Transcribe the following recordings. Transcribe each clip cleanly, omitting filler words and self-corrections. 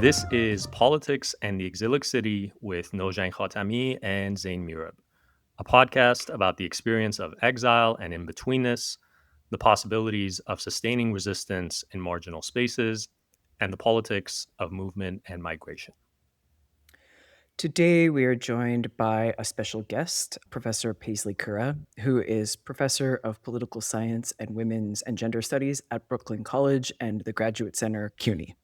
This is Politics and the Exilic City with Nojang Khatami and Zain Mirab, a podcast about the experience of exile and in-betweenness, the possibilities of sustaining resistance in marginal spaces, and the politics of movement and migration. Today, we are joined by a special guest, Professor Paisley Currah, who is Professor of Political Science and Women's and Gender Studies at Brooklyn College and the Graduate Center, CUNY.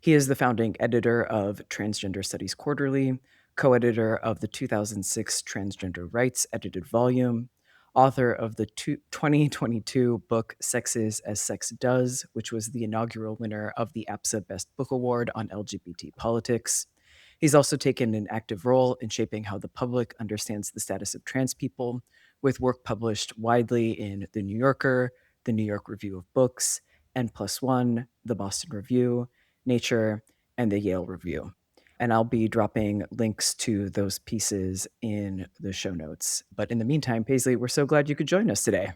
He is the founding editor of Transgender Studies Quarterly, co-editor of the 2006 Transgender Rights edited volume, author of the 2022 book Sex Is as Sex Does, which was the inaugural winner of the APSA Best Book Award on LGBT politics. He's also taken an active role in shaping how the public understands the status of trans people, with work published widely in The New Yorker, The New York Review of Books, N+1, The Boston Review, Nature, and the Yale Review. And I'll be dropping links to those pieces in the show notes. But in the meantime, Paisley, we're so glad you could join us today.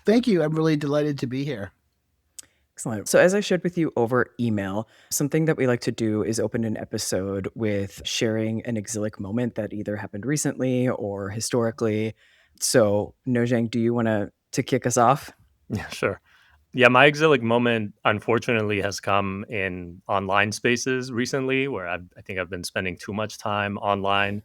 Thank you. I'm really delighted to be here. Excellent. So, as I shared with you over email, something that we like to do is open an episode with sharing an exilic moment that either happened recently or historically. So, Nojang, do you want to kick us off? Yeah, sure. Yeah, my exilic moment, unfortunately, has come in online spaces recently where I think I've been spending too much time online.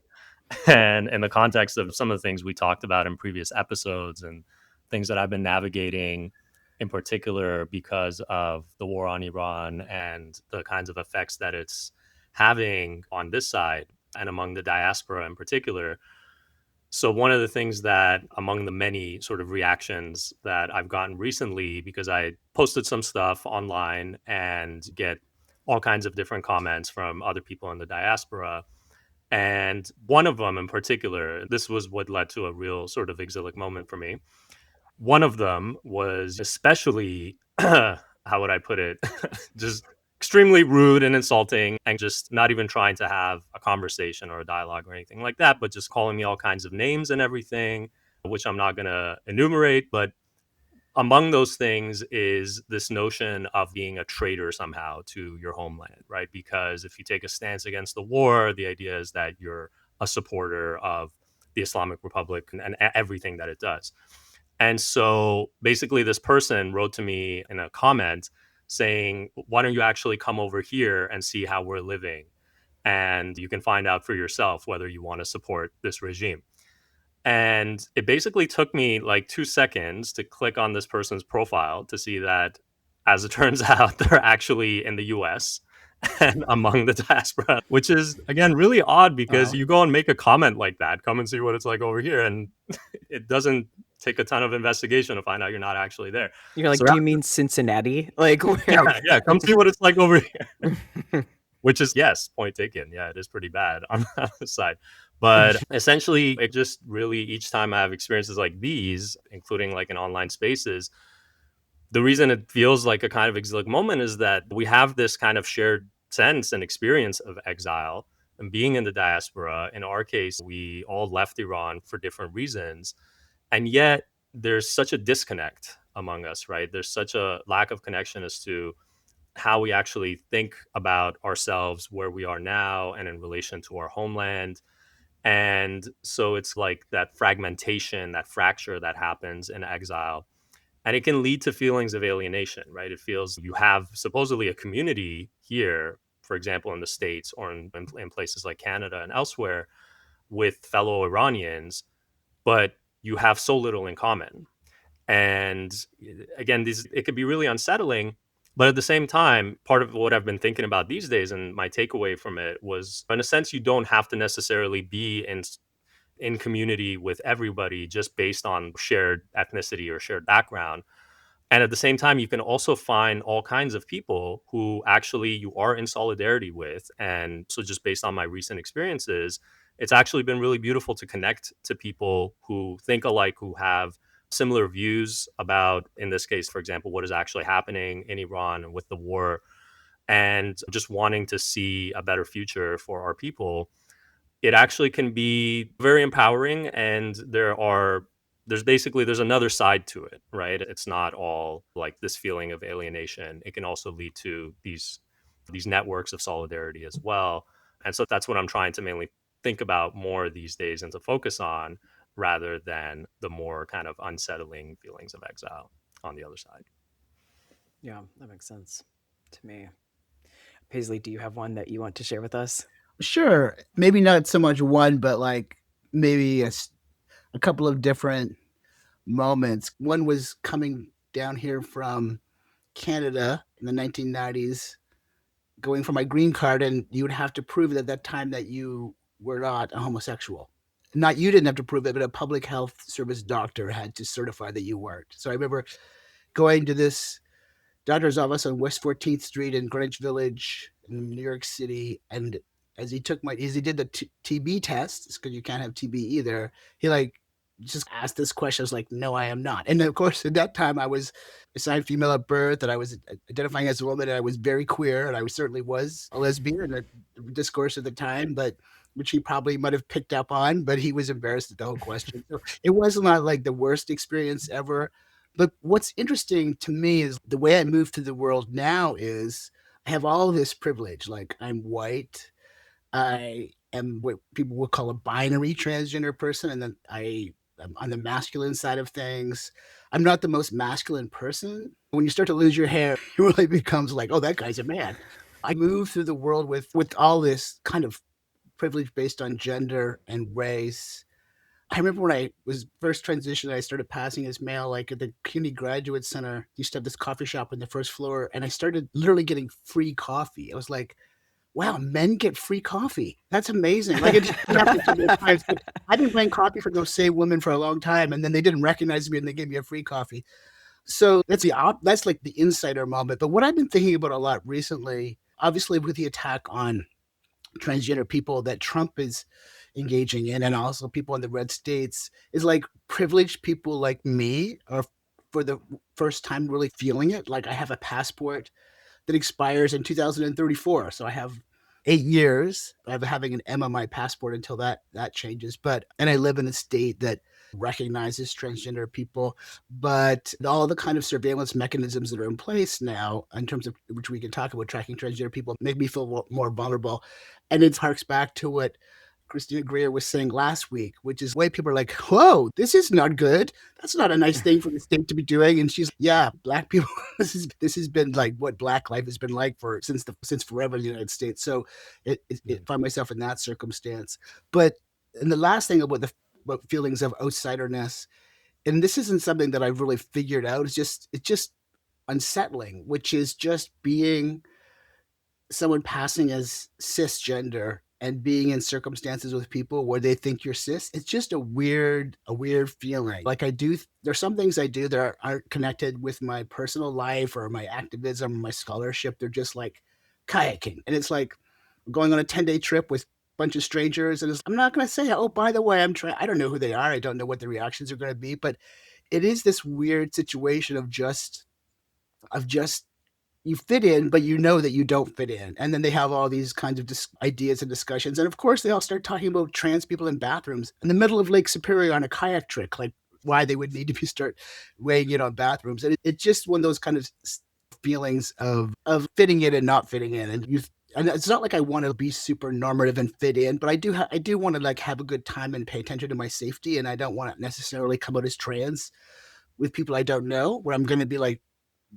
And in the context of some of the things we talked about in previous episodes and things that I've been navigating in particular because of the war on Iran and the kinds of effects that it's having on this side and among the diaspora in particular. So one of the things that among the many sort of reactions that I've gotten recently, because I posted some stuff online and get all kinds of different comments from other people in the diaspora. And one of them in particular, this was what led to a real sort of exilic moment for me. One of them was especially, how would I put it, just extremely rude and insulting and just not even trying to have a conversation or a dialogue or anything like that, but just calling me all kinds of names and everything, which I'm not going to enumerate. But among those things is this notion of being a traitor somehow to your homeland, right? Because if you take a stance against the war, the idea is that you're a supporter of the Islamic Republic and everything that it does. And so basically, this person wrote to me in a comment saying, why don't you actually come over here and see how we're living? And you can find out for yourself whether you want to support this regime. And it basically took me like 2 seconds to click on this person's profile to see that, as it turns out, they're actually in the US and among the diaspora, which is, again, really odd because Wow. you go and make a comment like that, come and see what it's like over here. And it doesn't take a ton of investigation to find out you're not actually there. You're like, So, do you mean Cincinnati? Like, where? yeah, come see what it's like over here. Which is, yes, point taken. Yeah, it is pretty bad on the side. But essentially, it just really, each time I have experiences like these, including like in online spaces, the reason it feels like a kind of exilic moment is that we have this kind of shared sense and experience of exile and being in the diaspora. In our case, we all left Iran for different reasons. And yet, there's such a disconnect among us, right? There's such a lack of connection as to how we actually think about ourselves, where we are now, and in relation to our homeland. And so it's like that fragmentation, that fracture that happens in exile. And it can lead to feelings of alienation, right? It feels you have supposedly a community here, for example, in the States or in places like Canada and elsewhere with fellow Iranians, but you have so little in common. And again, it could be really unsettling. But at the same time, part of what I've been thinking about these days and my takeaway from it was, in a sense, you don't have to necessarily be in community with everybody just based on shared ethnicity or shared background. And at the same time, you can also find all kinds of people who actually you are in solidarity with. And so, just based on my recent experiences, it's actually been really beautiful to connect to people who think alike, who have similar views about, in this case, for example, what is actually happening in Iran with the war and just wanting to see a better future for our people. It actually can be very empowering, and there's another side to it, right? It's not all like this feeling of alienation. It can also lead to these these networks of solidarity as well. And so that's what I'm trying to mainly think about more these days and to focus on, rather than the more kind of unsettling feelings of exile on the other side. Yeah, that makes sense to me. Paisley, do you have one that you want to share with us? Sure. Maybe not so much one, but like maybe a couple of different moments. One was coming down here from Canada in the 1990s, going for my green card, and you would have to prove at that time that you were not a homosexual. Not you didn't have to prove it, but a public health service doctor had to certify that you weren't. So I remember going to this doctor's office on West 14th Street in Greenwich Village in New York City. And as he did the TB test, because you can't have TB either, he like just asked this question. I was like, no, I am not. And of course, at that time, I was assigned female at birth, and I was identifying as a woman, and I was very queer, and I certainly was a lesbian in the discourse at the time, but which he probably might have picked up on, but he was embarrassed at the whole question. So it was not like the worst experience ever. But what's interesting to me is the way I move through the world now is I have all this privilege. Like I'm white. I am what people would call a binary transgender person. And then I'm on the masculine side of things. I'm not the most masculine person. When you start to lose your hair, it really becomes like, oh, that guy's a man. I move through the world with all this kind of privilege based on gender and race. I remember when I was first transitioned, I started passing as male, like at the CUNY Graduate Center. Used to have this coffee shop on the first floor, and I started literally getting free coffee. I was like, wow, men get free coffee. That's amazing. Like it just happened to me at times. I've been playing coffee for those same women for a long time, and then they didn't recognize me and they gave me a free coffee. So that's like the insider moment. But what I've been thinking about a lot recently, obviously with the attack on transgender people that Trump is engaging in, and also people in the red states, is like privileged people like me are for the first time really feeling it. Like I have a passport that expires in 2034. So I have 8 years of having an M on my passport until that changes. And I live in a state that recognizes transgender people, but all the kind of surveillance mechanisms that are in place now, in terms of which we can talk about tracking transgender people, make me feel more vulnerable. And it harks back to what Christina Greer was saying last week, which is way people are like, whoa, this is not good. That's not a nice thing for the state to be doing. And she's, yeah, black people, this has been like what black life has been like since forever in the United States. So it find myself in that circumstance. But and the last thing about feelings of outsiderness, and this isn't something that I've really figured out, it's just unsettling, which is just being someone passing as cisgender and being in circumstances with people where they think you're cis. It's just a weird feeling. Like there's some things I do that aren't connected with my personal life or my activism or my scholarship. They're just like kayaking. And it's like going on a 10-day trip with a bunch of strangers. And I'm not going to say, oh, by the way, I don't know who they are. I don't know what the reactions are going to be, but it is this weird situation of just you fit in, but you know that you don't fit in. And then they have all these kinds of ideas and discussions. And of course, they all start talking about trans people in bathrooms in the middle of Lake Superior on a kayak trip, like why they would need to start weighing in on bathrooms. And it's just one of those kind of feelings of fitting in and not fitting in. And it's not like I want to be super normative and fit in, but I do want to like have a good time and pay attention to my safety. And I don't want to necessarily come out as trans with people I don't know, where I'm going to be like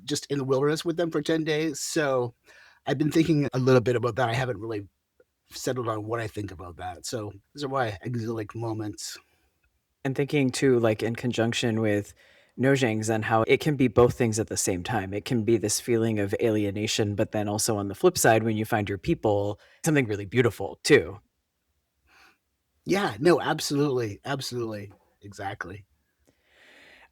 just in the wilderness with them for 10 days. So I've been thinking a little bit about that. I haven't really settled on what I think about that. So those are my exilic moments. And thinking too, like in conjunction with Nojang's, and how it can be both things at the same time. It can be this feeling of alienation, but then also on the flip side, when you find your people, something really beautiful too. Yeah, no, absolutely. Absolutely. Exactly.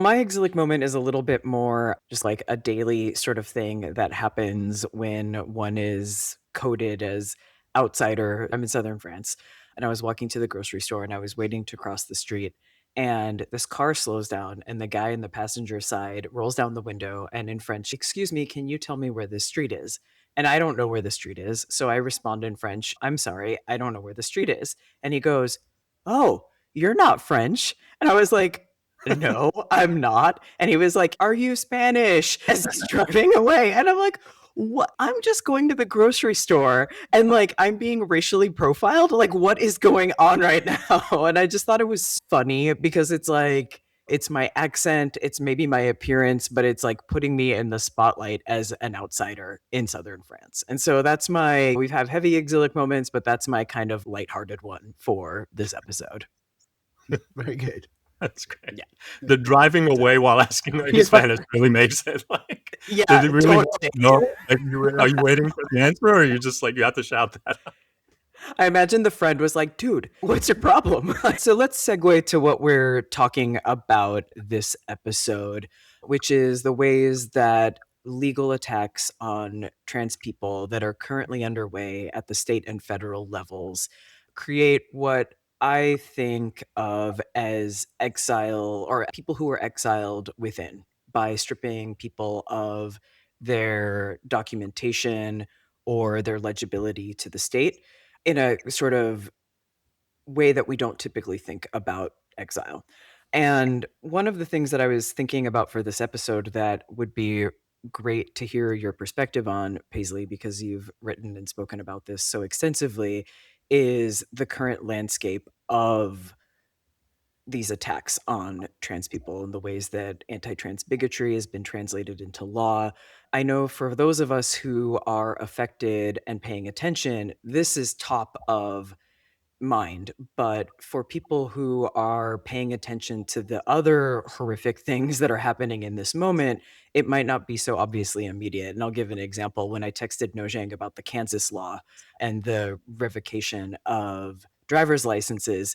My exilic moment is a little bit more just like a daily sort of thing that happens when one is coded as outsider. I'm in southern France, and I was walking to the grocery store and I was waiting to cross the street. And this car slows down, and the guy in the passenger side rolls down the window and in French, "Excuse me, can you tell me where this street is?" And I don't know where the street is. So I respond in French, "I'm sorry, I don't know where the street is." And he goes, "Oh, you're not French." And I was like, "No, I'm not." And he was like, "Are you Spanish?" as he's driving away. And I'm like, what? I'm just going to the grocery store and like I'm being racially profiled. Like, what is going on right now? And I just thought it was funny because it's like, it's my accent, it's maybe my appearance, but it's like putting me in the spotlight as an outsider in southern France. And so we've had heavy exilic moments, but that's my kind of lighthearted one for this episode. Very good. That's great. Yeah. The driving away while asking in Yeah. Spanish really makes it like. Yeah, Did it really totally. know? Like, are you waiting for the answer, or are you just like you have to shout that out? I imagine the friend was like, dude, what's your problem? So let's segue to what we're talking about this episode, which is the ways that legal attacks on trans people that are currently underway at the state and federal levels create what I think of as exile, or people who are exiled within, by stripping people of their documentation or their legibility to the state in a sort of way that we don't typically think about exile. And one of the things that I was thinking about for this episode that would be great to hear your perspective on, Paisley, because you've written and spoken about this so extensively, is the current landscape of these attacks on trans people and the ways that anti-trans bigotry has been translated into law. I know for those of us who are affected and paying attention, this is top of mind. But for people who are paying attention to the other horrific things that are happening in this moment, it might not be so obviously immediate. And I'll give an example. When I texted Nojang about the Kansas law and the revocation of driver's licenses,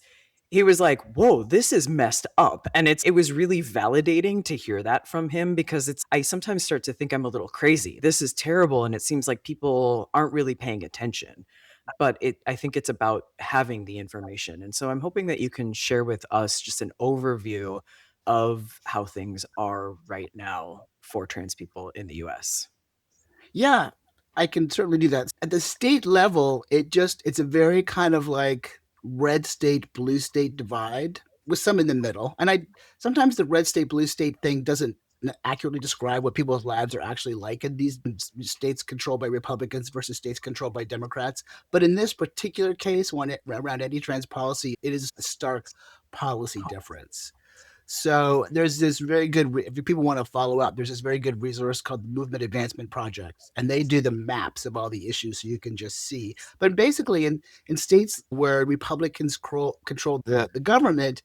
he was like, whoa, this is messed up. And it was really validating to hear that from him, because I sometimes start to think I'm a little crazy. This is terrible. And it seems like people aren't really paying attention. But I think it's about having the information. And so I'm hoping that you can share with us just an overview of how things are right now for trans people in the US. Yeah, I can certainly do that. At the state level, it's a very kind of like red state, blue state divide with some in the middle. And sometimes the red state, blue state thing doesn't accurately describe what people's lives are actually like in these states controlled by Republicans versus states controlled by Democrats. But in this particular case, around anti-trans policy, it is a stark policy difference. So there's this very good, if people want to follow up, there's this very good resource called the Movement Advancement Project, and they do the maps of all the issues so you can just see. But basically, in states where Republicans control the government,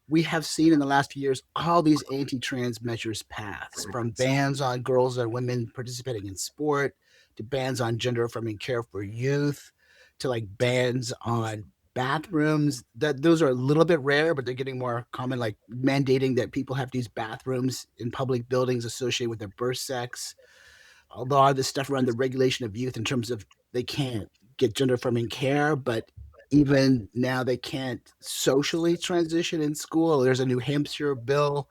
we have seen in the last few years all these anti-trans measures pass, from bans on girls and women participating in sport, to bans on gender-affirming care for youth, to like bans on bathrooms. Those are a little bit rare, but they're getting more common, like mandating that people have to use bathrooms in public buildings associated with their birth sex. A lot of the stuff around the regulation of youth in terms of they can't get gender affirming care, but even now they can't socially transition in school. There's a New Hampshire bill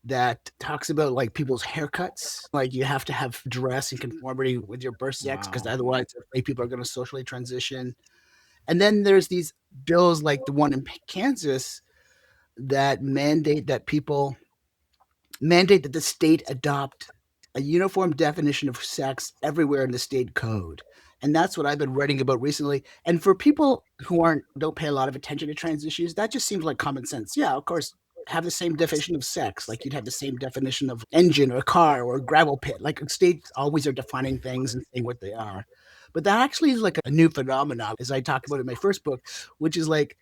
that talks about like people's haircuts. Like you have to have dress in conformity with your birth sex, because Wow. otherwise people are going to socially transition. And then there's these bills like the one in Kansas that mandate that the state adopt a uniform definition of sex everywhere in the state code. And that's what I've been writing about recently. And for people who don't pay a lot of attention to trans issues, that just seems like common sense. Yeah, of course, have the same definition of sex. Like you'd have the same definition of engine or car or gravel pit. Like states always are defining things and saying what they are. But that actually is like a new phenomenon, as I talk about in my first book, which is like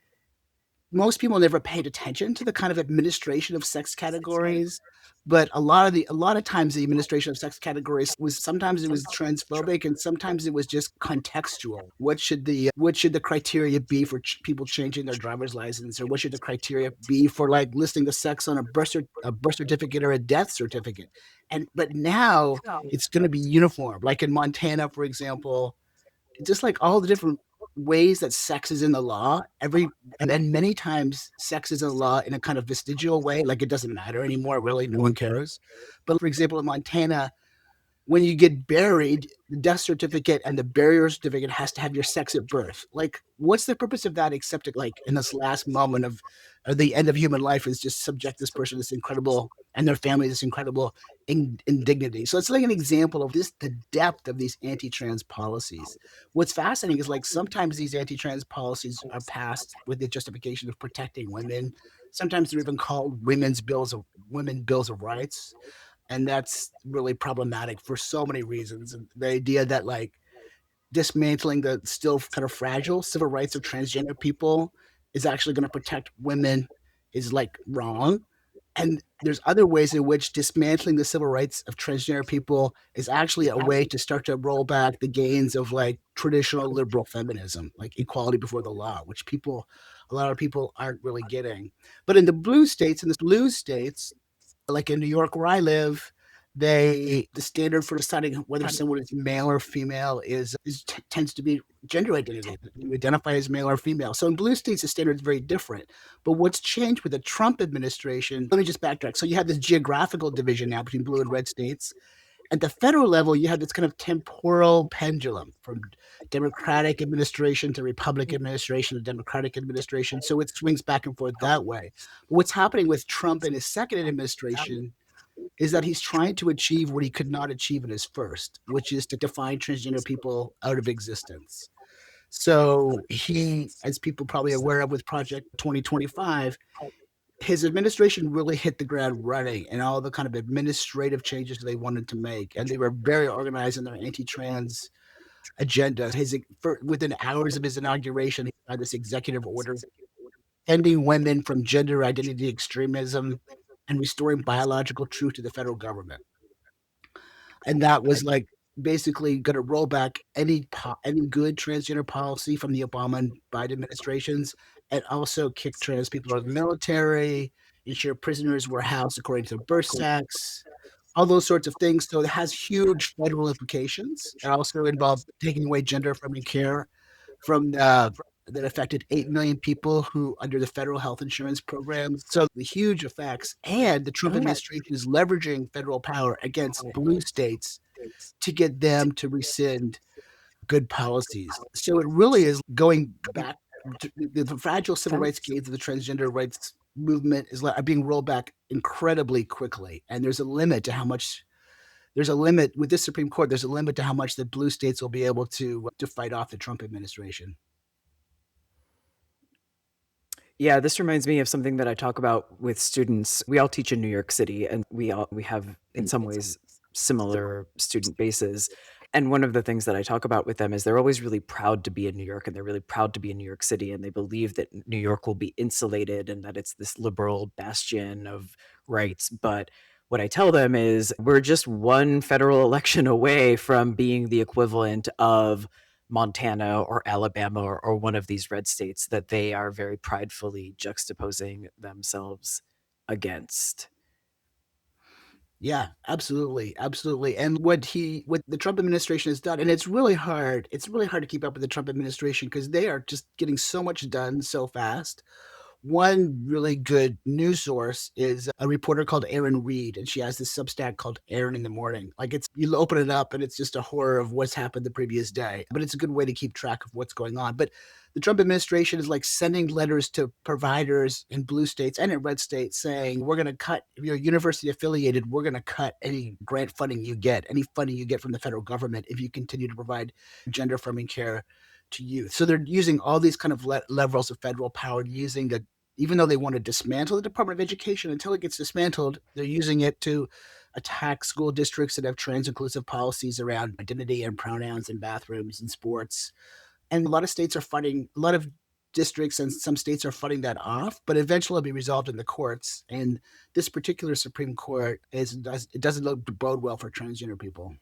most people never paid attention to the kind of administration of sex categories. But a lot of times the administration of sex categories was sometimes it was transphobic and sometimes it was just contextual. What should the criteria be for people changing their driver's license, or what should the criteria be for like listing the sex on a birth certificate or a death certificate? But now it's going to be uniform. Like in Montana, for example, just like all the different ways that sex is in the law, and then many times sex is in the law in a kind of vestigial way, like it doesn't matter anymore, really, no one cares. But for example, in Montana, when you get buried, the death certificate and the burial certificate has to have your sex at birth. Like, what's the purpose of that except to, like, in this last moment of the end of human life is just subject this person to this incredible and their family this incredible indignity. So it's like an example of this, the depth of these anti-trans policies. What's fascinating is like sometimes these anti-trans policies are passed with the justification of protecting women. Sometimes they're even called women bills of rights, and that's really problematic for so many reasons. And the idea that like dismantling the still kind of fragile civil rights of transgender people is actually going to protect women is like wrong. And there's other ways in which dismantling the civil rights of transgender people is actually a way to start to roll back the gains of like traditional liberal feminism, like equality before the law, which a lot of people aren't really getting. But in the blue states, like in New York where I live, the standard for deciding whether someone is male or female tends to be gender identity. You identify as male or female. So in blue states, the standard is very different. But what's changed with the Trump administration? Let me just backtrack. So you have this geographical division now between blue and red states. At the federal level, you have this kind of temporal pendulum from Democratic administration to Republican administration to Democratic administration. So it swings back and forth that way. But what's happening with Trump in his second administration is that he's trying to achieve what he could not achieve in his first, which is to define transgender people out of existence. So he, as people probably are aware of with Project 2025, his administration really hit the ground running and all the kind of administrative changes they wanted to make. And they were very organized in their anti-trans agenda. Within hours of his inauguration, he had this executive order ending women from gender identity extremism and restoring biological truth to the federal government. And that was like basically going to roll back any good transgender policy from the Obama and Biden administrations, and also kick trans people out of the military, ensure prisoners were housed according to birth sex, all those sorts of things. So it has huge federal implications. It also involved taking away gender affirming care from that affected 8 million people who under the federal health insurance program. So the huge effects, and the Trump administration is leveraging federal power against blue states to get them to rescind good policies. So it really is going back to the fragile civil rights gains of the transgender rights movement are being rolled back incredibly quickly. And there's a limit to how much there's a limit with this Supreme Court. There's a limit to how much the blue states will be able to fight off the Trump administration. Yeah, this reminds me of something that I talk about with students. We all teach in New York City, and we have in some ways similar student bases. And one of the things that I talk about with them is they're always really proud to be in New York, and they're really proud to be in New York City, and they believe that New York will be insulated and that it's this liberal bastion of rights. But what I tell them is we're just one federal election away from being the equivalent of Montana or Alabama or one of these red states that they are very pridefully juxtaposing themselves against. Yeah, absolutely, absolutely. And what the Trump administration has done, and it's really hard. It's really hard to keep up with the Trump administration because they are just getting so much done so fast. One really good news source is a reporter called Erin Reed, and she has this Substack called Erin in the Morning. Like you open it up and it's just a horror of what's happened the previous day, but it's a good way to keep track of what's going on. But the Trump administration is like sending letters to providers in blue states and in red states saying, we're going to cut, if you're university affiliated, we're going to cut any grant funding you get, any funding you get from the federal government if you continue to provide gender affirming care to youth. So they're using all these kind of levels of federal power, even though they want to dismantle the Department of Education, until it gets dismantled, they're using it to attack school districts that have trans inclusive policies around identity and pronouns in bathrooms and sports. And a lot of districts and some states are fighting that off, but eventually it'll be resolved in the courts. And this particular Supreme Court it doesn't bode well for transgender people.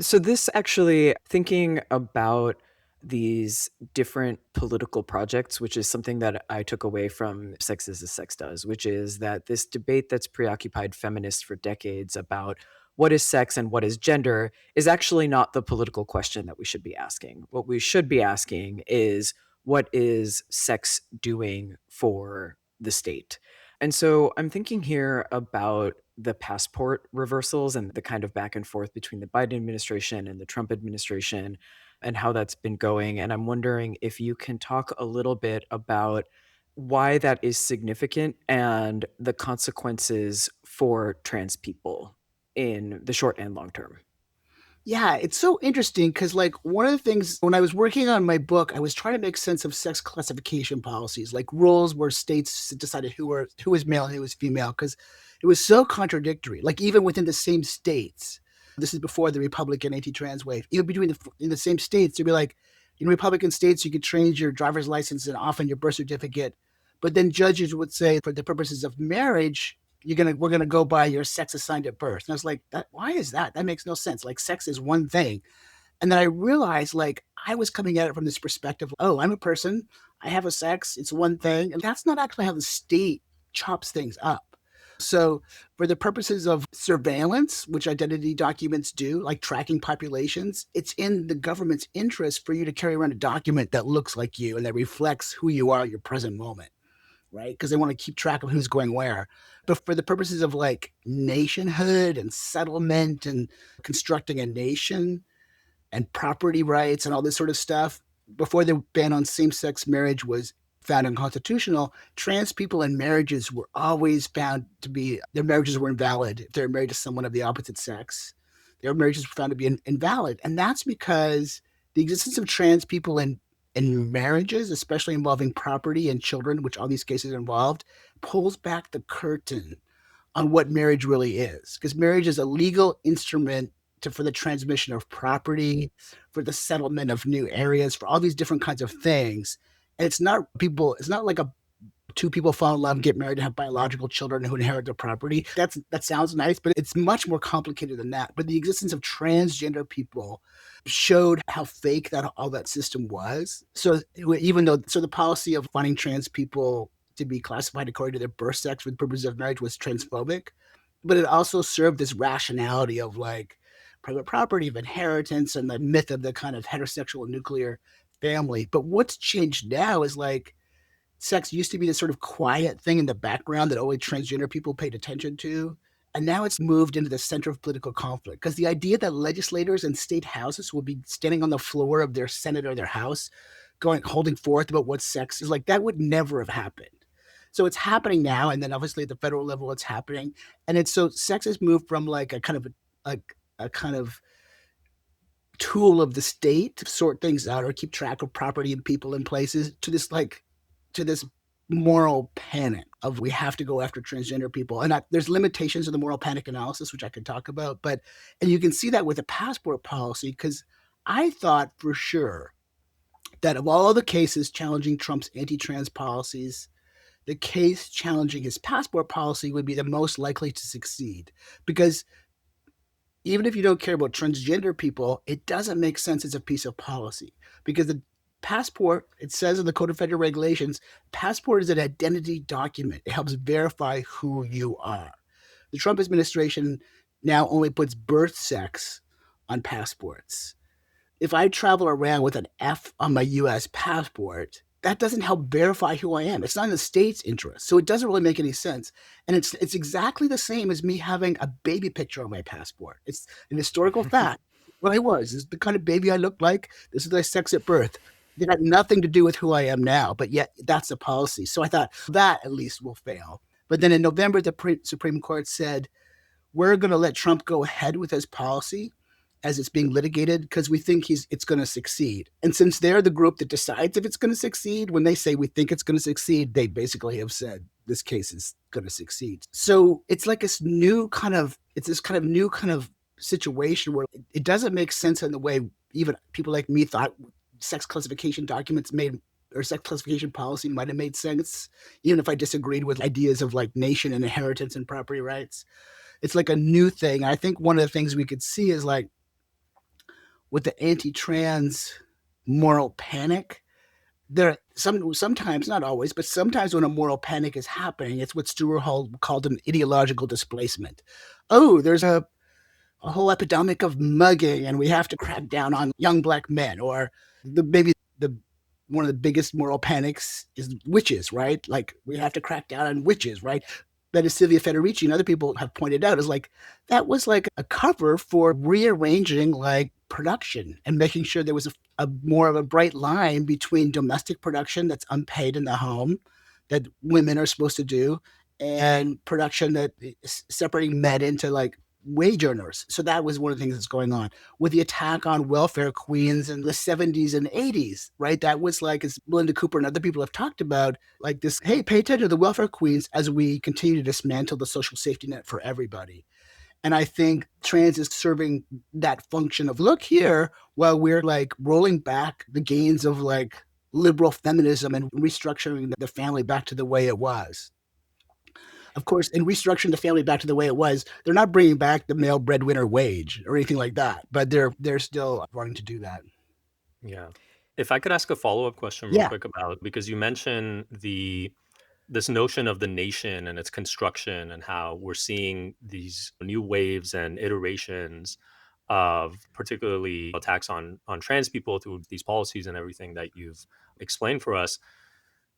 So this actually, thinking about these different political projects, which is something that I took away from Sex is as Sex Does, which is that this debate that's preoccupied feminists for decades about what is sex and what is gender is actually not the political question that we should be asking. What we should be asking is, what is sex doing for the state? And so I'm thinking here about the passport reversals and the kind of back and forth between the Biden administration and the Trump administration and how that's been going. And I'm wondering if you can talk a little bit about why that is significant and the consequences for trans people in the short and long term. Yeah, it's so interesting because, like, one of the things when I was working on my book, I was trying to make sense of sex classification policies, like rules where states decided who was male and who was female, because it was so contradictory. Like even within the same states, this is before the Republican anti-trans wave. Even between in the same states, they'd be like, in Republican states, you could change your driver's license and often your birth certificate, but then judges would say, for the purposes of marriage, we're gonna go by your sex assigned at birth. And I was like, why is that? That makes no sense. Like sex is one thing. And then I realized like I was coming at it from this perspective, oh, I'm a person, I have a sex, it's one thing. And that's not actually how the state chops things up. So for the purposes of surveillance, which identity documents do, like tracking populations, it's in the government's interest for you to carry around a document that looks like you and that reflects who you are at your present moment, right? Because they want to keep track of who's going where. But for the purposes of like nationhood and settlement and constructing a nation and property rights and all this sort of stuff, before the ban on same-sex marriage was found unconstitutional, trans people and marriages were always found to be, their marriages were invalid if they're married to someone of the opposite sex. Their marriages were found to be invalid. And that's because the existence of trans people in marriages, especially involving property and children, which all these cases involved, pulls back the curtain on what marriage really is. Because marriage is a legal instrument for the transmission of property, for the settlement of new areas, for all these different kinds of things. And it's not like two people fall in love, get married, and have biological children who inherit their property. That sounds nice, but it's much more complicated than that. But the existence of transgender people showed how fake all that system was. So the policy of finding trans people to be classified according to their birth sex for the purposes of marriage was transphobic, but it also served this rationality of like private property, of inheritance, and the myth of the kind of heterosexual nuclear family. But what's changed now is like sex used to be this sort of quiet thing in the background that only transgender people paid attention to. And now it's moved into the center of political conflict because the idea that legislators and state houses will be standing on the floor of their Senate or their House holding forth about what sex is like, that would never have happened. So it's happening now. And then obviously at the federal level, it's happening. And so sex has moved from like a kind of tool of the state to sort things out or keep track of property and people and places to this moral panic of we have to go after transgender people. And there's limitations of the moral panic analysis, which I could talk about. And you can see that with the passport policy, because I thought for sure that of all the cases challenging Trump's anti-trans policies, the case challenging his passport policy would be the most likely to succeed. Because even if you don't care about transgender people, it doesn't make sense as a piece of policy. Because the passport, it says in the Code of Federal Regulations, passport is an identity document. It helps verify who you are. The Trump administration now only puts birth sex on passports. If I travel around with an F on my US passport, that doesn't help verify who I am. It's not in the state's interest. So it doesn't really make any sense. And it's exactly the same as me having a baby picture on my passport. It's an historical fact. What I was. This is the kind of baby I looked like. This is my sex at birth. It had nothing to do with who I am now, but yet that's the policy. So I thought that at least will fail. But then in November, the Supreme Court said, we're going to let Trump go ahead with his policy as it's being litigated because we think it's going to succeed. And since they're the group that decides if it's going to succeed, when they say we think it's going to succeed, they basically have said this case is going to succeed. So it's like this new kind of situation where it doesn't make sense in the way even people like me thought sex classification documents or sex classification policy might have made sense, even if I disagreed with ideas of like nation and inheritance and property rights. It's like a new thing. I think one of the things we could see is like with the anti-trans moral panic, sometimes, not always, but sometimes when a moral panic is happening, it's what Stuart Hall called an ideological displacement. Oh, there's a whole epidemic of mugging and we have to crack down on young black men. Or maybe one of the biggest moral panics is witches, right? Like we have to crack down on witches, right? that is Silvia Federici and other people have pointed out, is like that was like a cover for rearranging like production and making sure there was a more of a bright line between domestic production that's unpaid in the home that women are supposed to do and production that is separating men into like wage earners. So that was one of the things that's going on with the attack on welfare queens in the 70s and 80s, right? That was like, as Belinda Cooper and other people have talked about, like this, hey, pay attention to the welfare queens as we continue to dismantle the social safety net for everybody. And I think trans is serving that function of look here while we're like rolling back the gains of like liberal feminism and restructuring the family back to the way it was. Of course, in restructuring the family back to the way it was, they're not bringing back the male breadwinner wage or anything like that, but they're still wanting to do that. Yeah. If I could ask a follow-up question real Yeah. quick about, because you mentioned this notion of the nation and its construction and how we're seeing these new waves and iterations of particularly attacks on trans people through these policies and everything that you've explained for us.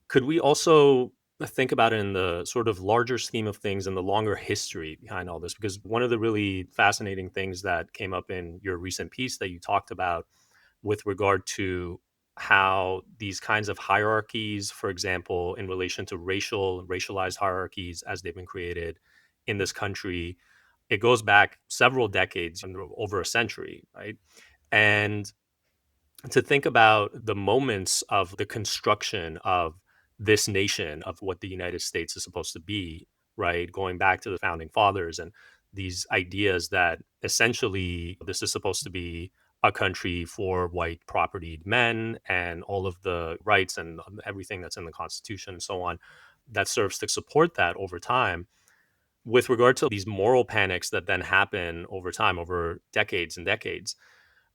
Could we also think about it in the sort of larger scheme of things and the longer history behind all this? Because one of the really fascinating things that came up in your recent piece that you talked about with regard to how these kinds of hierarchies, for example, in relation to racialized hierarchies as they've been created in this country, it goes back several decades, over a century, right? And to think about the moments of the construction of this nation, of what the United States is supposed to be, right? Going back to the founding fathers and these ideas that essentially this is supposed to be a country for white propertied men and all of the rights and everything that's in the Constitution and so on that serves to support that over time. With regard to these moral panics that then happen over time, over decades and decades,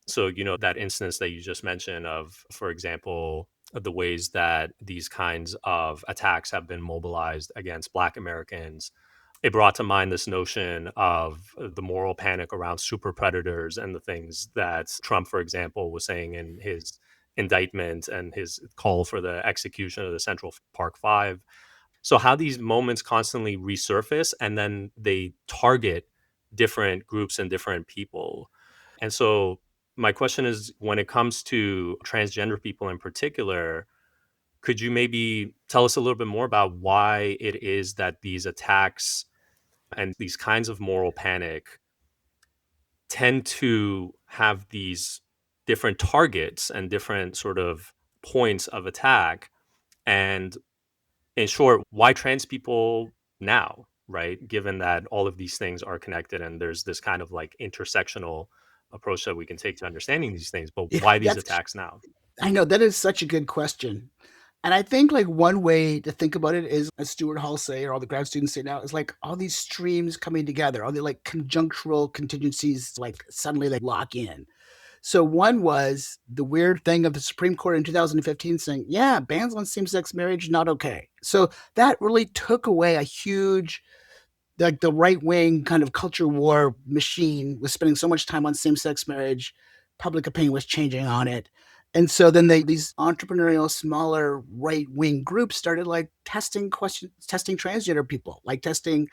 so, that instance that you just mentioned of, for example, the ways that these kinds of attacks have been mobilized against Black Americans, it brought to mind this notion of the moral panic around super predators and the things that Trump, for example, was saying in his indictment and his call for the execution of the Central Park Five. So, how these moments constantly resurface and then they target different groups and different people. And so, my question is, when it comes to transgender people in particular, could you maybe tell us a little bit more about why it is that these attacks and these kinds of moral panic tend to have these different targets and different sort of points of attack? And in short, why trans people now, right? Given that all of these things are connected and there's this kind of like intersectional approach that we can take to understanding these things, but Yeah, why these that's attacks now? I know that is such a good question. And I think like one way to think about it is, as Stuart Hall say, or all the grad students say now, is like all these streams coming together, all the like conjunctural contingencies like suddenly they lock in. So one was the weird thing of the Supreme Court in 2015 saying, yeah, bans on same-sex marriage, not okay. So that really took away a huge, like the right wing kind of culture war machine was spending so much time on same sex marriage, public opinion was changing on it. And so then these entrepreneurial, smaller right wing groups started like testing questions, testing transgender people, like testing,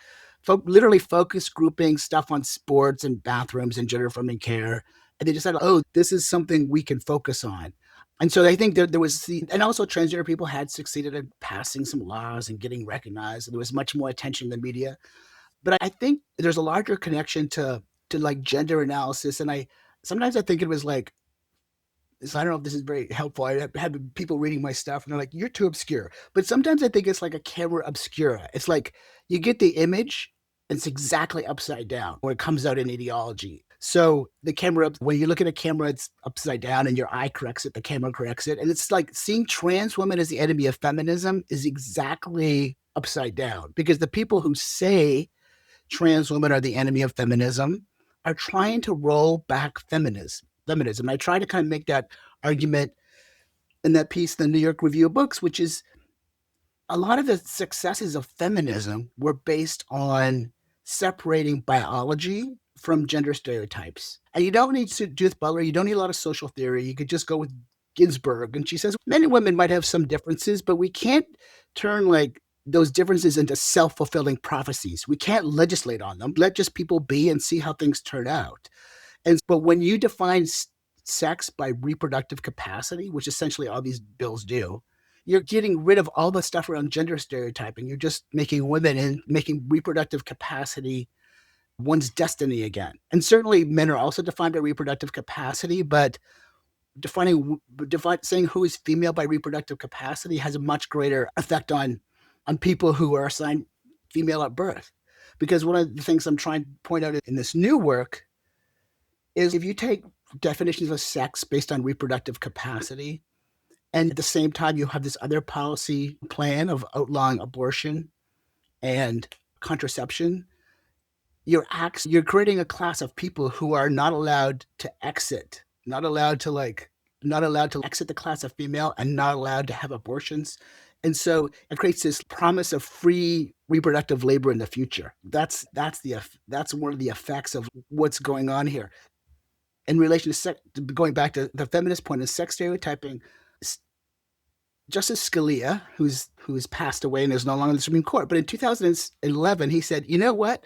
literally focus grouping stuff on sports and bathrooms and gender affirming care. And they decided, oh, this is something we can focus on. And so I think there was and also transgender people had succeeded in passing some laws and getting recognized. And there was much more attention in the media. But I think there's a larger connection to like gender analysis, and I sometimes I think it was like, so I don't know if this is very helpful. I had people reading my stuff and they're like, "You're too obscure." But sometimes I think it's like a camera obscura. It's like you get the image, and it's exactly upside down when it comes out in ideology. So the camera, when you look at a camera, it's upside down, and your eye corrects it. The camera corrects it, and it's like seeing trans women as the enemy of feminism is exactly upside down because the people who say trans women are the enemy of feminism are trying to roll back feminism. I try to kind of make that argument in that piece, the New York Review of Books, which is a lot of the successes of feminism were based on separating biology from gender stereotypes. And you don't need Judith Butler, you don't need a lot of social theory. You could just go with Ginsburg. And she says men and women might have some differences, but we can't turn like those differences into self-fulfilling prophecies. We can't legislate on them. Let just people be and see how things turn out. But when you define sex by reproductive capacity, which essentially all these bills do, you're getting rid of all the stuff around gender stereotyping. You're just making women and making reproductive capacity one's destiny again. And certainly men are also defined by reproductive capacity, but saying who is female by reproductive capacity has a much greater effect on people who are assigned female at birth. Because one of the things I'm trying to point out in this new work is if you take definitions of sex based on reproductive capacity, and at the same time you have this other policy plan of outlawing abortion and contraception, you're creating a class of people who are not allowed to exit, not allowed to exit the class of female, and not allowed to have abortions. And so it creates this promise of free reproductive labor in the future. That's one of the effects of what's going on here. In relation to sex, going back to the feminist point of sex stereotyping, Justice Scalia, who's passed away and is no longer in the Supreme Court, but in 2011 he said, you know what?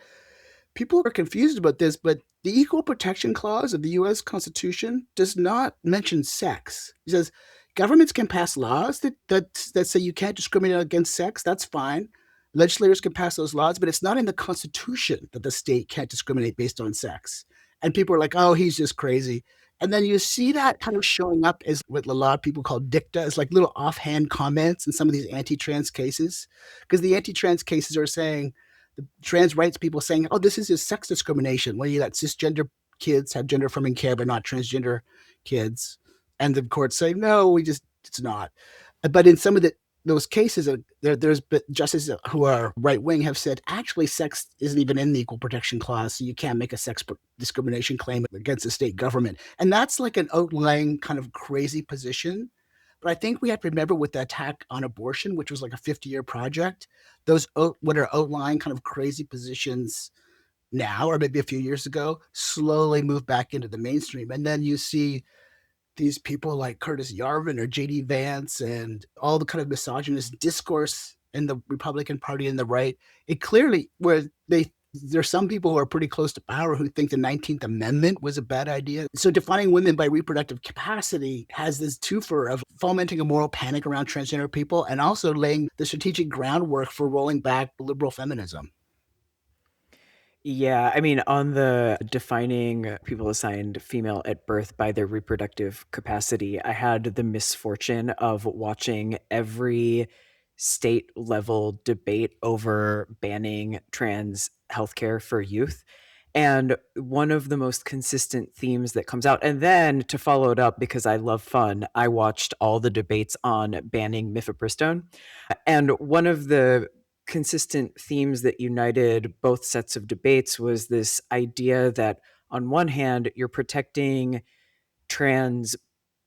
People are confused about this, but the Equal Protection Clause of the U.S. Constitution does not mention sex. He says governments can pass laws that say you can't discriminate against sex. That's fine. Legislators can pass those laws, but it's not in the Constitution that the state can't discriminate based on sex. And people are like, oh, he's just crazy. And then you see that kind of showing up as what a lot of people call dicta, as like little offhand comments in some of these anti-trans cases. Because the anti-trans cases are saying, the trans rights people saying, oh, this is just sex discrimination. Well, you let cisgender kids have gender-affirming care, but not transgender kids. And the courts say, no, it's not. But in some of those cases, there's justices who are right-wing have said, actually, sex isn't even in the Equal Protection Clause, so you can't make a sex discrimination claim against the state government. And that's like an outlying kind of crazy position. But I think we have to remember with the attack on abortion, which was like a 50-year project, those what are outlying kind of crazy positions now, or maybe a few years ago, slowly move back into the mainstream. And then you see these people like Curtis Yarvin or J.D. Vance and all the kind of misogynist discourse in the Republican Party and the right. It clearly, there's some people who are pretty close to power who think the 19th Amendment was a bad idea. So defining women by reproductive capacity has this twofer of fomenting a moral panic around transgender people and also laying the strategic groundwork for rolling back liberal feminism. Yeah, I mean, on the defining people assigned female at birth by their reproductive capacity, I had the misfortune of watching every state level debate over banning trans healthcare for youth. And one of the most consistent themes that comes out, and then to follow it up, because I love fun, I watched all the debates on banning mifepristone. And one of the consistent themes that united both sets of debates was this idea that, on one hand, you're protecting trans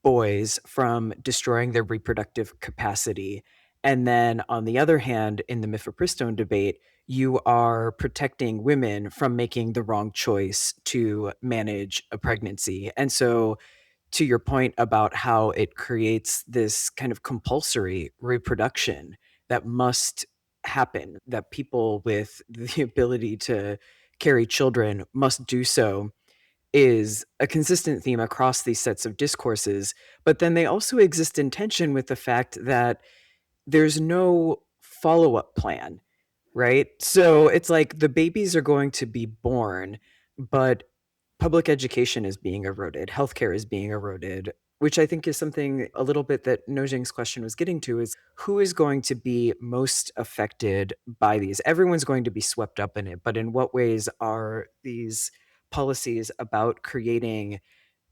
boys from destroying their reproductive capacity. And then on the other hand, in the mifepristone debate, you are protecting women from making the wrong choice to manage a pregnancy. And so, to your point about how it creates this kind of compulsory reproduction that must happen, that people with the ability to carry children must do so, is a consistent theme across these sets of discourses. But then they also exist in tension with the fact that there's no follow-up plan, right? So it's like the babies are going to be born, but public education is being eroded, healthcare is being eroded, which I think is something a little bit that Nojing's question was getting to, is who is going to be most affected by these? Everyone's going to be swept up in it, but in what ways are these policies about creating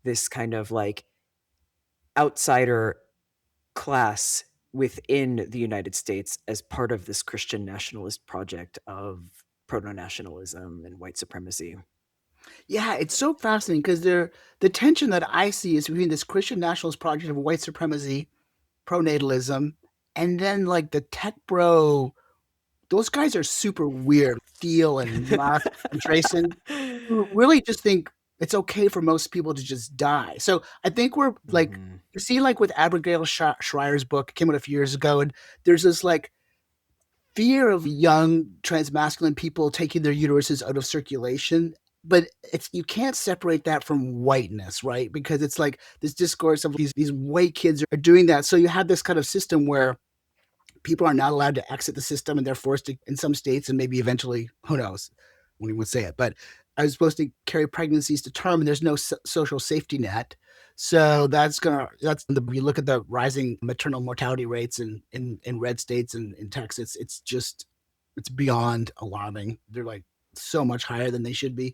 this kind of like outsider class within the United States as part of this Christian nationalist project of proto-nationalism and white supremacy? Yeah, it's so fascinating because the tension that I see is between this Christian nationalist project of white supremacy, pronatalism, and then like the tech bro. Those guys are super weird. Thiel and Musk and Drayson, who really just think it's okay for most people to just die. So I think we're like, you see, like with Abigail Schreier's book, it came out a few years ago, and there's this like fear of young transmasculine people taking their uteruses out of circulation. But you can't separate that from whiteness, right? Because it's like this discourse of these white kids are doing that. So you have this kind of system where people are not allowed to exit the system, and they're forced to, in some states, and maybe eventually, who knows, when you would say it, but are supposed to carry pregnancies to term, and there's no social safety net. So you look at the rising maternal mortality rates in red states and in Texas, it's beyond alarming. They're like so much higher than they should be.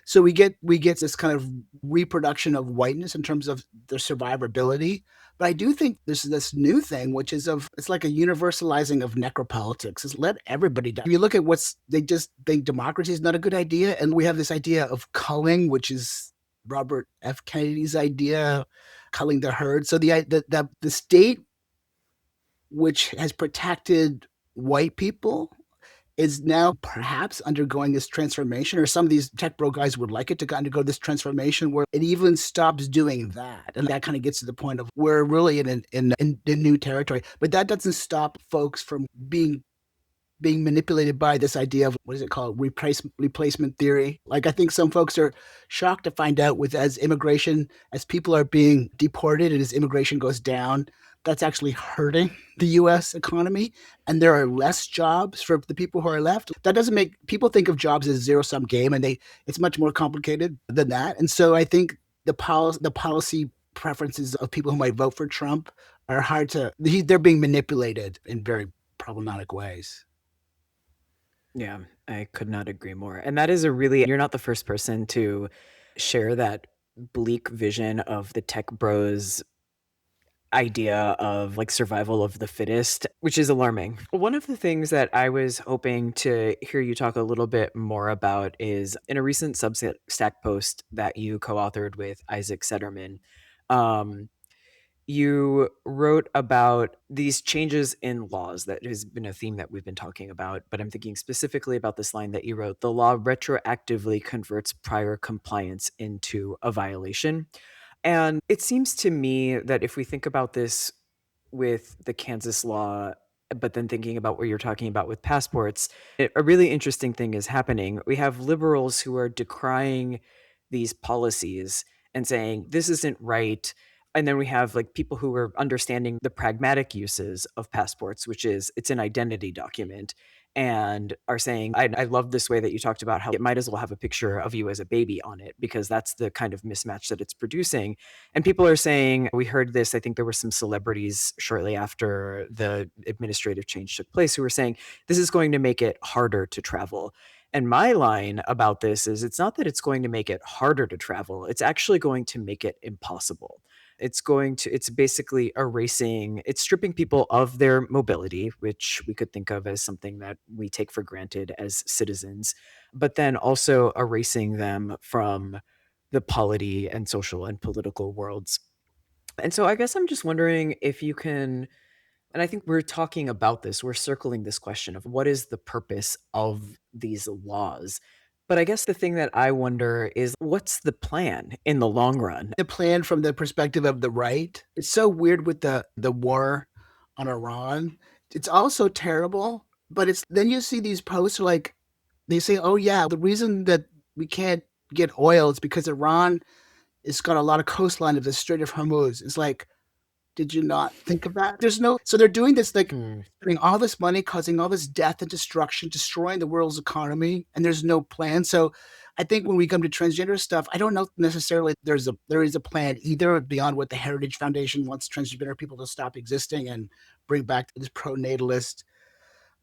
So we get this kind of reproduction of whiteness in terms of their survivability. But I do think there's this new thing, which is it's like a universalizing of necropolitics. It's let everybody die. If you look at they just think democracy is not a good idea. And we have this idea of culling, which is Robert F. Kennedy's idea, culling the herd. So the state, which has protected white people, is now perhaps undergoing this transformation, or some of these tech bro guys would like it to undergo this transformation where it even stops doing that. And that kind of gets to the point of we're really in new territory. But that doesn't stop folks from being manipulated by this idea of, what is it called, replacement theory. Like, I think some folks are shocked to find out as people are being deported and as immigration goes down, that's actually hurting the U.S. economy, and there are less jobs for the people who are left. That doesn't make people think of jobs as a zero-sum game, and it's much more complicated than that. And so I think the policy preferences of people who might vote for Trump are they're being manipulated in very problematic ways. Yeah, I could not agree more. And that is you're not the first person to share that bleak vision of the tech bros idea of like survival of the fittest, which is alarming. One of the things that I was hoping to hear you talk a little bit more about is in a recent Substack post that you co-authored with Isaac Sederman. You wrote about these changes in laws. That has been a theme that we've been talking about, but I'm thinking specifically about this line that you wrote: the law retroactively converts prior compliance into a violation. And it seems to me that if we think about this with the Kansas law, but then thinking about what you're talking about with passports, a really interesting thing is happening. We have liberals who are decrying these policies and saying this isn't right. And then we have like people who are understanding the pragmatic uses of passports, which is it's an identity document, and are saying, I love this way that you talked about how it might as well have a picture of you as a baby on it, because that's the kind of mismatch that it's producing. And people are saying, we heard this, I think there were some celebrities shortly after the administrative change took place who were saying, this is going to make it harder to travel. And my line about this is, it's not that it's going to make it harder to travel, it's actually going to make it impossible. It's basically it's stripping people of their mobility, which we could think of as something that we take for granted as citizens, but then also erasing them from the polity and social and political worlds. And so I guess I'm just wondering if you can, and I think we're talking about this, we're circling this question of what is the purpose of these laws? But I guess the thing that I wonder is, what's the plan in the long run? The plan from the perspective of the right, it's so weird with the war on Iran. It's also terrible, but then you see these posts like, they say, oh yeah, the reason that we can't get oil is because Iran has got a lot of coastline of the Strait of Hormuz. It's like, did you not think of that? So they're doing this, like, spending all this money, causing all this death and destruction, destroying the world's economy, and there's no plan. So I think when we come to transgender stuff, I don't know necessarily there is a plan either beyond what the Heritage Foundation wants transgender people to stop existing and bring back this pro-natalist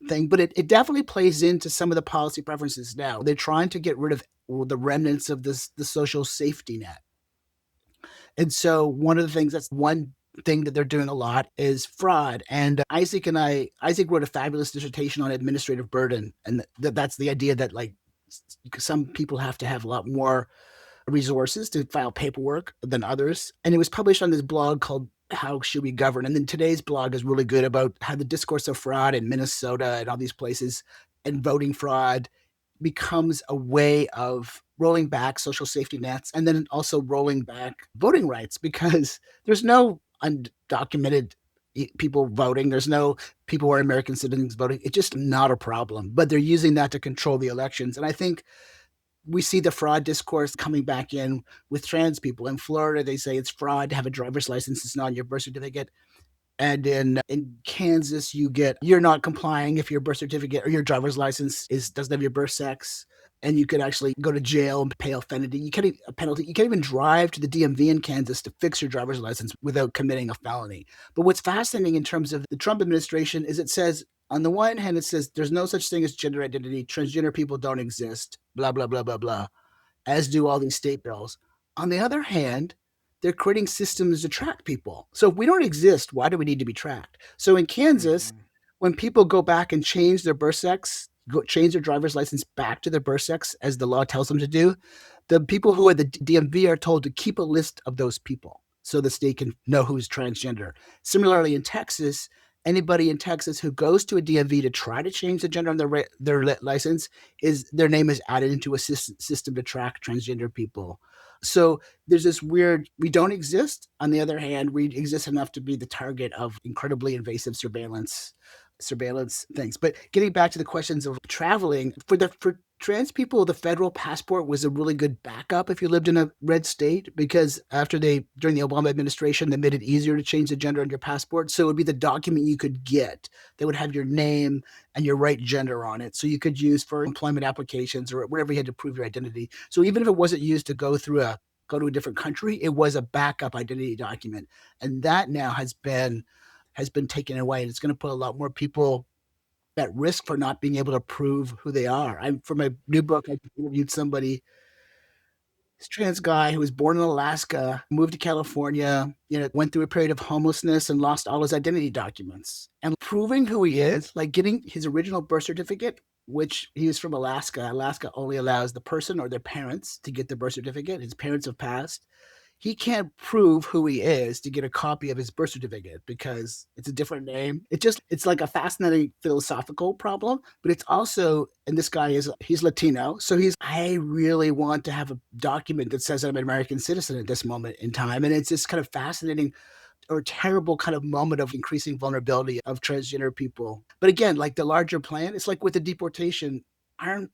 thing. But it definitely plays into some of the policy preferences now. They're trying to get rid of the remnants of the social safety net. And so one thing that they're doing a lot is fraud. And Isaac wrote a fabulous dissertation on administrative burden. And that's the idea that, like, some people have to have a lot more resources to file paperwork than others. And it was published on this blog called How Should We Govern? And then today's blog is really good about how the discourse of fraud in Minnesota and all these places and voting fraud becomes a way of rolling back social safety nets and then also rolling back voting rights, because there's no undocumented people voting. There's no people who are American citizens voting. It's just not a problem. But they're using that to control the elections. And I think we see the fraud discourse coming back in with trans people. In Florida, they say it's fraud to have a driver's license. It's not on your birth certificate. And in Kansas, you're not complying if your birth certificate or your driver's license doesn't have your birth sex, and you could actually go to jail and pay a penalty. A penalty. You can't even drive to the DMV in Kansas to fix your driver's license without committing a felony. But what's fascinating in terms of the Trump administration is it says, on the one hand, it says there's no such thing as gender identity. Transgender people don't exist. Blah blah blah blah blah, as do all these state bills. On the other hand, they're creating systems to track people. So if we don't exist, why do we need to be tracked? So in Kansas, when people go back and change their birth sex, change their driver's license back to their birth sex, as the law tells them to do, the people who are the DMV are told to keep a list of those people so the state can know who's transgender. Similarly, in Texas, anybody in Texas who goes to a DMV to try to change the gender on their license, their name is added into a system to track transgender people. So there's this weird, we don't exist. On the other hand, we exist enough to be the target of incredibly invasive surveillance things. But getting back to the questions of traveling, for trans people, the federal passport was a really good backup if you lived in a red state, because during the Obama administration, they made it easier to change the gender on your passport. So it would be the document you could get that would have your name and your right gender on it. So you could use for employment applications or wherever you had to prove your identity. So even if it wasn't used to go to a different country, it was a backup identity document. And that now has been taken away, and it's going to put a lot more people at risk for not being able to prove who they are. For my new book, I interviewed somebody, this trans guy who was born in Alaska, moved to California, went through a period of homelessness and lost all his identity documents. And proving who he is, like getting his original birth certificate, which he was from Alaska. Alaska only allows the person or their parents to get the birth certificate. His parents have passed. He can't prove who he is to get a copy of his birth certificate because it's a different name. It's like a fascinating philosophical problem, but it's also, and this guy he's Latino. So I really want to have a document that says I'm an American citizen at this moment in time. And it's this kind of fascinating or terrible kind of moment of increasing vulnerability of transgender people. But again, like the larger plan, it's like with the deportation, aren't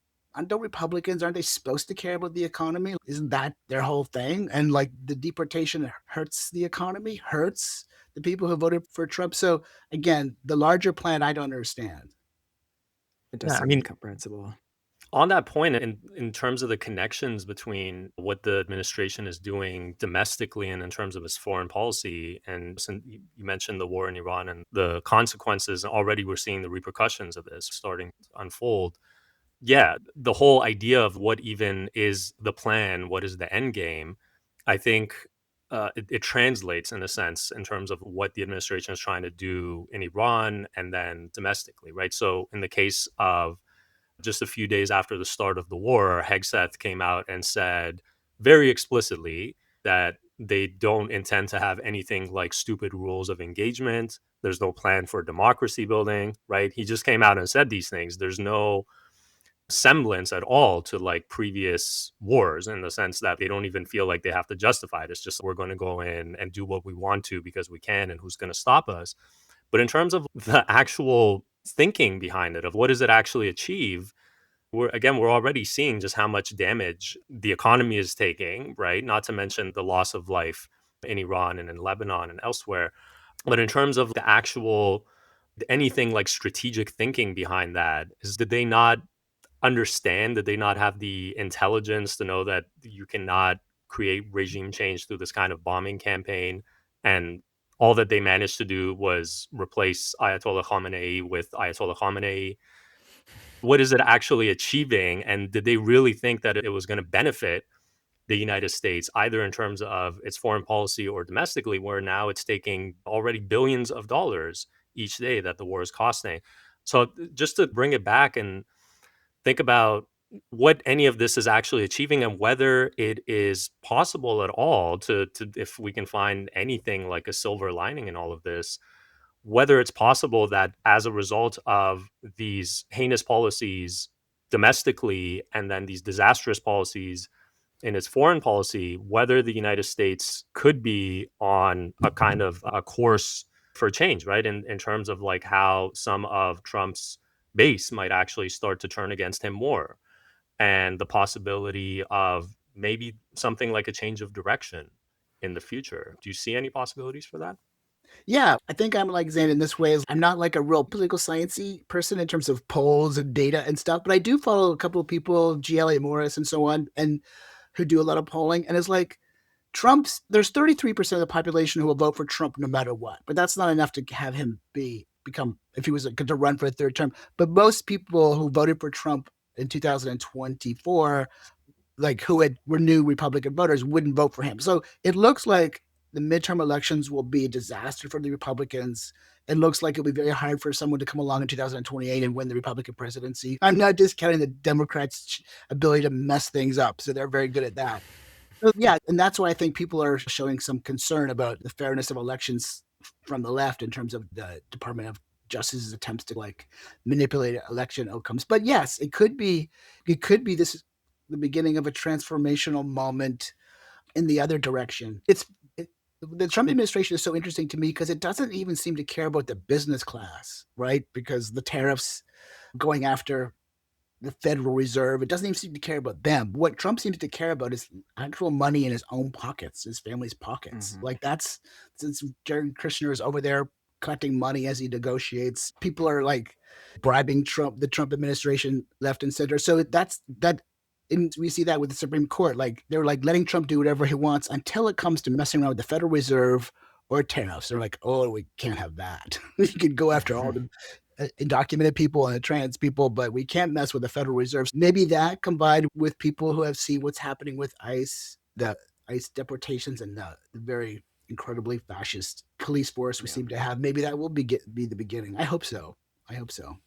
Republicans, aren't they supposed to care about the economy? Isn't that their whole thing? And like the deportation hurts the economy, hurts the people who voted for Trump. So again, the larger plan, I don't understand. It does Yeah, I seem mean, incomprehensible. on that point, in terms of the connections between what the administration is doing domestically and in terms of its foreign policy, and since you mentioned the war in Iran and the consequences, already we're seeing the repercussions of this starting to unfold. Yeah, the whole idea of what even is the plan, what is the end game, I think it translates in a sense in terms of what the administration is trying to do in Iran and then domestically, right? So, in the case of just a few days after the start of the war, Hegseth came out and said very explicitly that they don't intend to have anything like stupid rules of engagement. There's no plan for democracy building, right? He just came out and said these things. There's no semblance at all to like previous wars in the sense that they don't even feel like they have to justify it. It's just we're going to go in and do what we want to because we can, and who's going to stop us. But in terms of the actual thinking behind it, of what does it actually achieve, we're already seeing just how much damage the economy is taking, right? Not to mention the loss of life in Iran and in Lebanon and elsewhere. But in terms of the actual anything like strategic thinking behind that, did they not understand, did they not have the intelligence to know that you cannot create regime change through this kind of bombing campaign? And all that they managed to do was replace Ayatollah Khamenei with Ayatollah Khamenei. What is it actually achieving? And did they really think that it was going to benefit the United States, either in terms of its foreign policy or domestically, where now it's taking already billions of dollars each day that the war is costing? So, just to bring it back and think about what any of this is actually achieving and whether it is possible at all to if we can find anything like a silver lining in all of this, whether it's possible that as a result of these heinous policies domestically and then these disastrous policies in its foreign policy, whether the United States could be on a kind of a course for change, right? In terms of like how some of Trump's base might actually start to turn against him more, and the possibility of maybe something like a change of direction in the future. Do you see any possibilities for that? Yeah, I think I'm like Zane in this way is I'm not like a real political sciencey person in terms of polls and data and stuff, but I do follow a couple of people, G. Elliott Morris and so on, and who do a lot of polling. And it's like there's 33% of the population who will vote for Trump no matter what, but that's not enough to have him become if he was to run for a third term. But most people who voted for Trump in 2024, like were new Republican voters, wouldn't vote for him. So it looks like the midterm elections will be a disaster for the Republicans. It looks like it'll be very hard for someone to come along in 2028 and win the Republican presidency. I'm not discounting the Democrats' ability to mess things up, so they're very good at that. So, yeah, and that's why I think people are showing some concern about the fairness of elections from the left in terms of the Department of Justice's attempts to like manipulate election outcomes. But yes, it could be this the beginning of a transformational moment in the other direction. The Trump administration is so interesting to me because it doesn't even seem to care about the business class, right? Because the tariffs going after the Federal Reserve, it doesn't even seem to care about them. What Trump seems to care about is actual money in his own pockets, his family's pockets. Mhm. Like that's since Jared Kushner is over there collecting money as he negotiates. People are like bribing the Trump administration left and center. So that's that. And we see that with the Supreme Court. Like they're like letting Trump do whatever he wants until it comes to messing around with the Federal Reserve or tariffs. They're like, oh, we can't have that. You could go after all the undocumented people and trans people, but we can't mess with the Federal Reserve. Maybe that combined with people who have seen what's happening with ICE, the ICE deportations, and the very incredibly fascist police force we Yeah. seem to have, maybe that will be the beginning. I hope so. I hope so.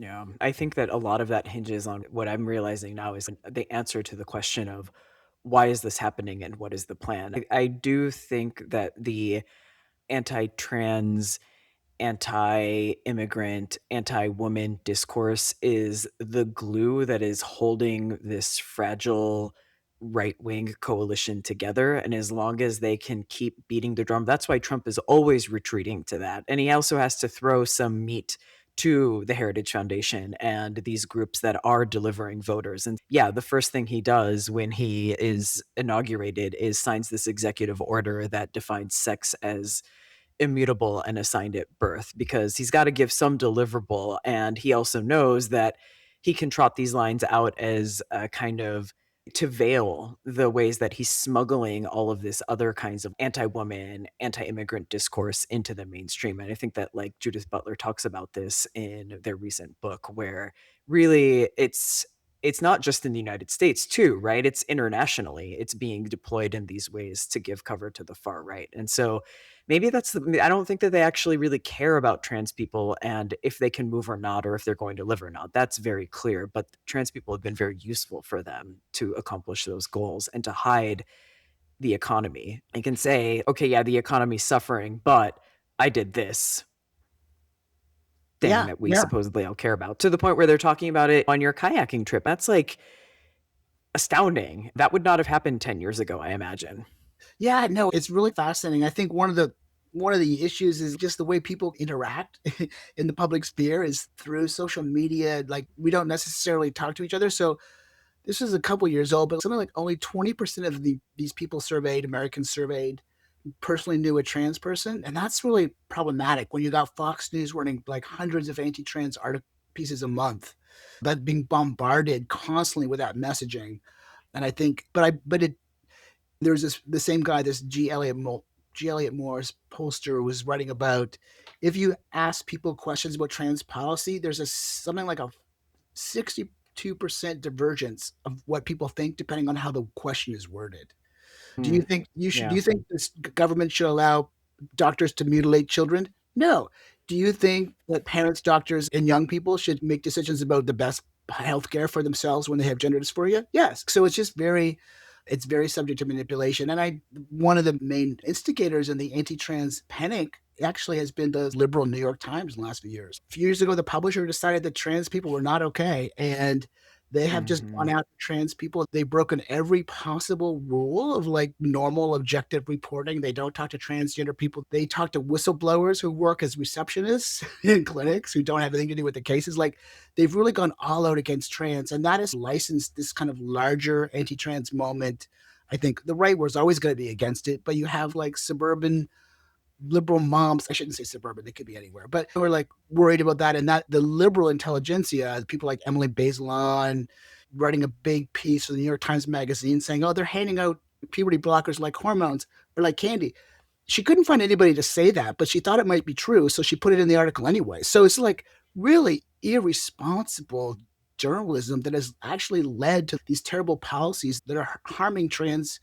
Yeah, I think that a lot of that hinges on what I'm realizing now is the answer to the question of why is this happening and what is the plan. I do think that the anti-trans, anti-immigrant, anti-woman discourse is the glue that is holding this fragile right-wing coalition together. And as long as they can keep beating the drum, that's why Trump is always retreating to that. And he also has to throw some meat to the Heritage Foundation and these groups that are delivering voters. And yeah, the first thing he does when he is inaugurated is signs this executive order that defines sex as immutable and assigned at birth, because he's got to give some deliverable. And he also knows that he can trot these lines out as a kind of to veil the ways that he's smuggling all of this other kinds of anti-woman, anti-immigrant discourse into the mainstream. And I think that like Judith Butler talks about this in their recent book, where really it's not just in the United States too, right? It's internationally. It's being deployed in these ways to give cover to the far right. And so maybe I don't think that they actually really care about trans people and if they can move or not, or if they're going to live or not. That's very clear. But trans people have been very useful for them to accomplish those goals and to hide the economy. They can say, okay, yeah, the economy's suffering, but I did this thing that we supposedly all care about, to the point where they're talking about it on your kayaking trip. That's like astounding. That would not have happened 10 years ago, I imagine. Yeah, no, it's really fascinating. I think one of the issues is just the way people interact in the public sphere is through social media. Like we don't necessarily talk to each other. So this is a couple years old, but something like only 20% of these people surveyed, Americans surveyed, personally knew a trans person. And that's really problematic when you got Fox News running like hundreds of anti-trans pieces a month, that being bombarded constantly with that messaging. And I think, but it there's the same guy, this G. Elliott Moore's poster was writing about if you ask people questions about trans policy, there's something like a 62% divergence of what people think depending on how the question is worded. Do you think Yeah. do you think this government should allow doctors to mutilate children? No. Do you think that parents, doctors, and young people should make decisions about the best healthcare for themselves when they have gender dysphoria? Yes. So it's very subject to manipulation. And one of the main instigators in the anti-trans panic actually has been the liberal New York Times in the last few years. A few years ago, the publisher decided that trans people were not okay. And They have just gone after trans people. They've broken every possible rule of like normal objective reporting. They don't talk to transgender people. They talk to whistleblowers who work as receptionists in clinics who don't have anything to do with the cases. Like they've really gone all out against trans, and that has licensed this kind of larger anti-trans moment. I think the right was always going to be against it, but you have like suburban liberal moms, I shouldn't say suburban, they could be anywhere, but we're like worried about that. And that the liberal intelligentsia, people like Emily Bazelon, writing a big piece for the New York Times Magazine saying, oh, they're handing out puberty blockers like hormones or like candy. She couldn't find anybody to say that, but she thought it might be true. So she put it in the article anyway. So it's like really irresponsible journalism that has actually led to these terrible policies that are harming trans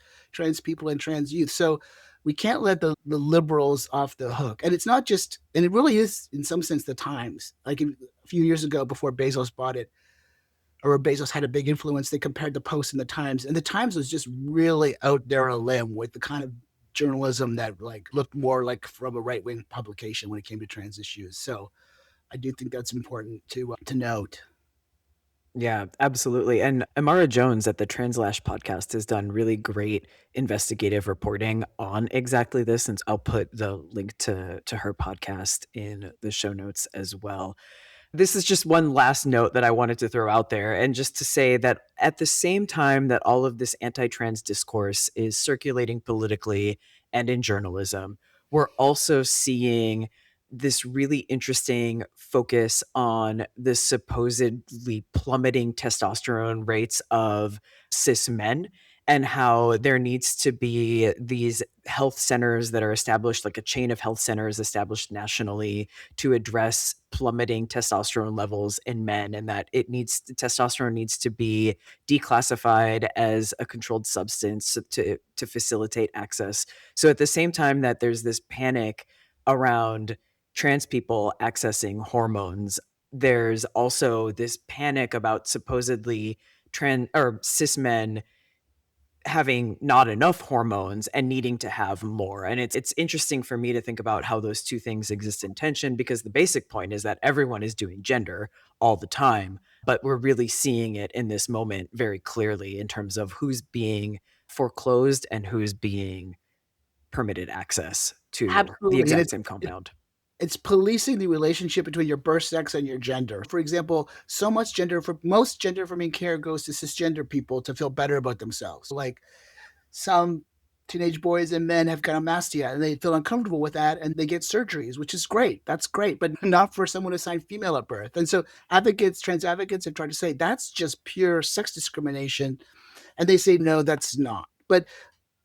people and trans youth. So we can't let the liberals off the hook. And it's not just, and it really is in some sense the Times. Like a few years ago before Bezos bought it, or Bezos had a big influence, they compared the Post and the Times. And the Times was just really out there on a limb with the kind of journalism that like looked more like from a right-wing publication when it came to trans issues. So I do think that's important to note. Yeah, absolutely. And Amara Jones at the Translash podcast has done really great investigative reporting on exactly this. And I'll put the link to her podcast in the show notes as well. This is just one last note that I wanted to throw out there, and just to say that at the same time that all of this anti-trans discourse is circulating politically and in journalism, we're also seeing this really interesting focus on the supposedly plummeting testosterone rates of cis men, and how there needs to be these health centers that are established, like a chain of health centers established nationally to address plummeting testosterone levels in men, and that testosterone needs to be declassified as a controlled substance to facilitate access. So at the same time that there's this panic around trans people accessing hormones, there's also this panic about supposedly trans or cis men having not enough hormones and needing to have more. And it's interesting for me to think about how those two things exist in tension, because the basic point is that everyone is doing gender all the time, but we're really seeing it in this moment very clearly in terms of who's being foreclosed and who's being permitted access to Absolutely. the exact same compound. It's policing the relationship between your birth sex and your gender. For example, most gender affirming care goes to cisgender people to feel better about themselves. Like some teenage boys and men have gynecomastia and they feel uncomfortable with that and they get surgeries, which is great. That's great, but not for someone assigned female at birth. And so trans advocates have tried to say that's just pure sex discrimination. And they say, no, that's not. But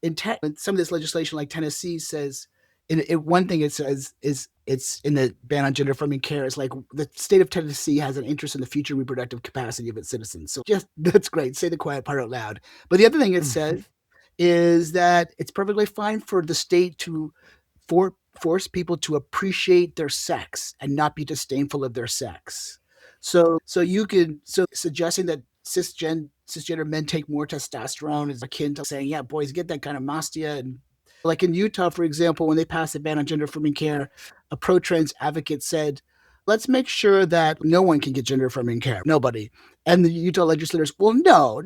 in some of this legislation, like Tennessee says, one thing it says is it's in the ban on gender affirming care is like the state of Tennessee has an interest in the future reproductive capacity of its citizens. So just that's great. Say the quiet part out loud. But the other thing it says is that it's perfectly fine for the state to force people to appreciate their sex and not be disdainful of their sex. So suggesting that cisgender men take more testosterone is akin to saying, yeah, boys get that kind of mastia. And like in Utah, for example, when they passed a ban on gender affirming care, a pro-trans advocate said, let's make sure that no one can get gender affirming care. Nobody. And the Utah legislators, well, no.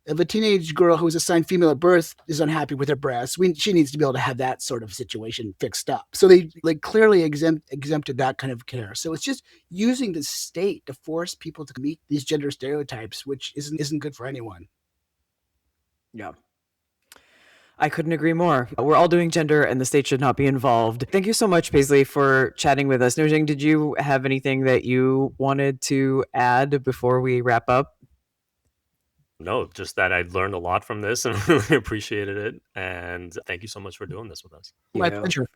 If a teenage girl who was assigned female at birth is unhappy with her breasts, she needs to be able to have that sort of situation fixed up. So they like clearly exempted that kind of care. So it's just using the state to force people to meet these gender stereotypes, which isn't good for anyone. Yeah. I couldn't agree more. We're all doing gender and the state should not be involved. Thank you so much, Paisley, for chatting with us. Nojing, did you have anything that you wanted to add before we wrap up? No, just that I learned a lot from this and really appreciated it. And thank you so much for doing this with us. My pleasure.